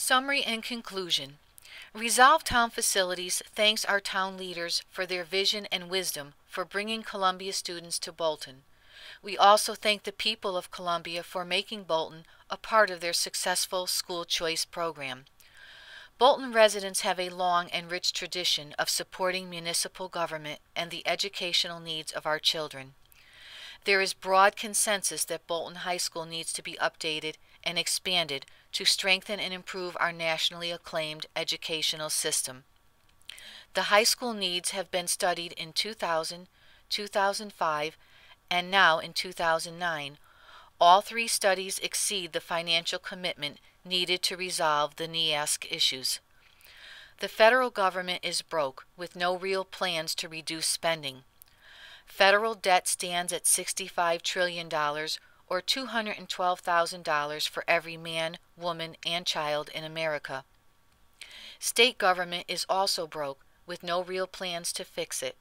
Summary and conclusion. Resolve Town Facilities thanks our town leaders for their vision and wisdom for bringing Columbia students to Bolton. We also thank the people of Columbia for making Bolton a part of their successful school choice program. Bolton residents have a long and rich tradition of supporting municipal government and the educational needs of our children. There is broad consensus that Bolton High School needs to be updated and expanded to strengthen and improve our nationally acclaimed educational system. The high school needs have been studied in 2000, 2005, and now in 2009. All three studies exceed the financial commitment needed to resolve the NEASC issues. The federal government is broke, with no real plans to reduce spending. Federal debt stands at $65 trillion, or $212,000 for every man, woman, and child in America. State government is also broke, with no real plans to fix it.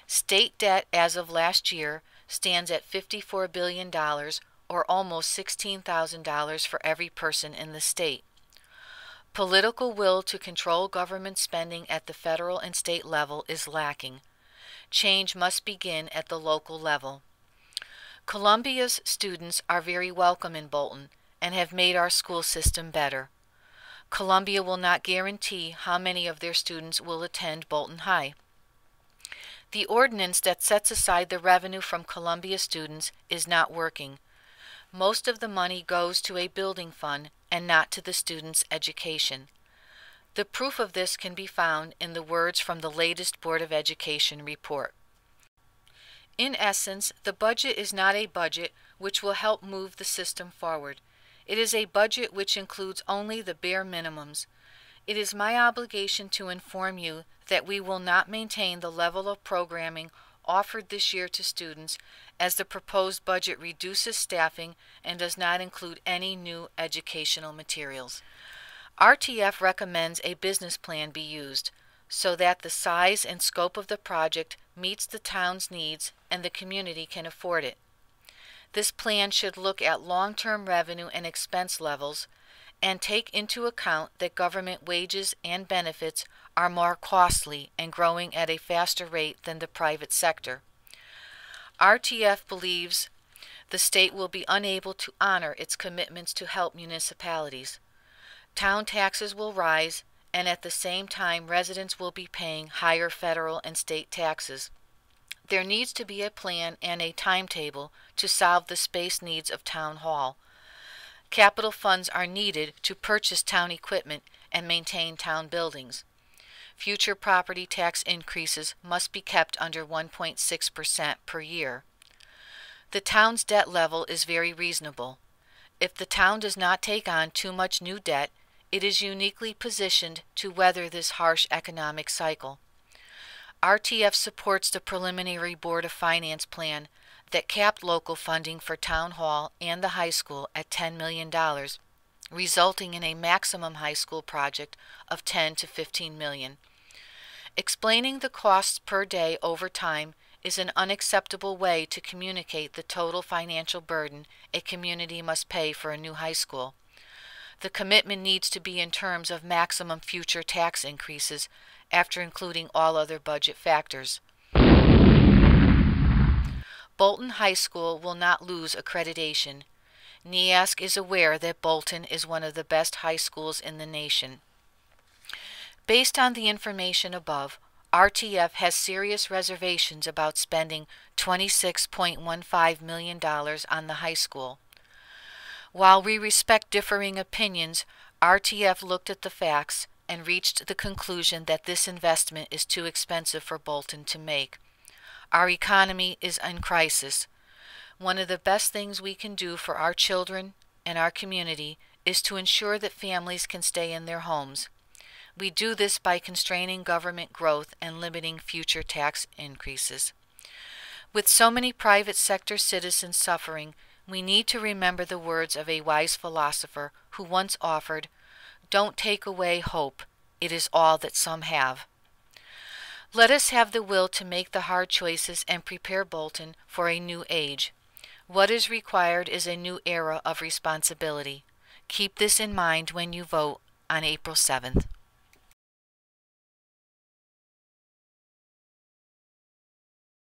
State debt as of last year stands at $54 billion, or almost $16,000 for every person in the state. Political will to control government spending at the federal and state level is lacking. Change must begin at the local level. Columbia's students are very welcome in Bolton and have made our school system better. Columbia will not guarantee how many of their students will attend Bolton High. The ordinance that sets aside the revenue from Columbia students is not working. Most of the money goes to a building fund and not to the students' education. The proof of this can be found in the words from the latest Board of Education report. In essence, the budget is not a budget which will help move the system forward. It is a budget which includes only the bare minimums. It is my obligation to inform you that we will not maintain the level of programming offered this year to students, as the proposed budget reduces staffing and does not include any new educational materials. RTF recommends a business plan be used so that the size and scope of the project meets the town's needs and the community can afford it. This plan should look at long-term revenue and expense levels and take into account that government wages and benefits are more costly and growing at a faster rate than the private sector. RTF believes the state will be unable to honor its commitments to help municipalities. Town taxes will rise, and at the same time residents will be paying higher federal and state taxes. There needs to be a plan and a timetable to solve the space needs of Town Hall. Capital funds are needed to purchase town equipment and maintain town buildings. Future property tax increases must be kept under 1.6% per year. The town's debt level is very reasonable. If the town does not take on too much new debt, it is uniquely positioned to weather this harsh economic cycle. RTF supports the preliminary Board of Finance plan that capped local funding for Town Hall and the high school at $10 million, resulting in a maximum high school project of $10 to $15 million. Explaining the costs per day over time is an unacceptable way to communicate the total financial burden a community must pay for a new high school. The commitment needs to be in terms of maximum future tax increases after including all other budget factors. Bolton High School will not lose accreditation. NEASC is aware that Bolton is one of the best high schools in the nation. Based on the information above, RTF has serious reservations about spending $26.15 million on the high school. While we respect differing opinions, RTF looked at the facts and reached the conclusion that this investment is too expensive for Bolton to make. Our economy is in crisis. One of the best things we can do for our children and our community is to ensure that families can stay in their homes. We do this by constraining government growth and limiting future tax increases. With so many private sector citizens suffering, we need to remember the words of a wise philosopher who once offered, "Don't take away hope, it is all that some have." Let us have the will to make the hard choices and prepare Bolton for a new age. What is required is a new era of responsibility. Keep this in mind when you vote on April 7th.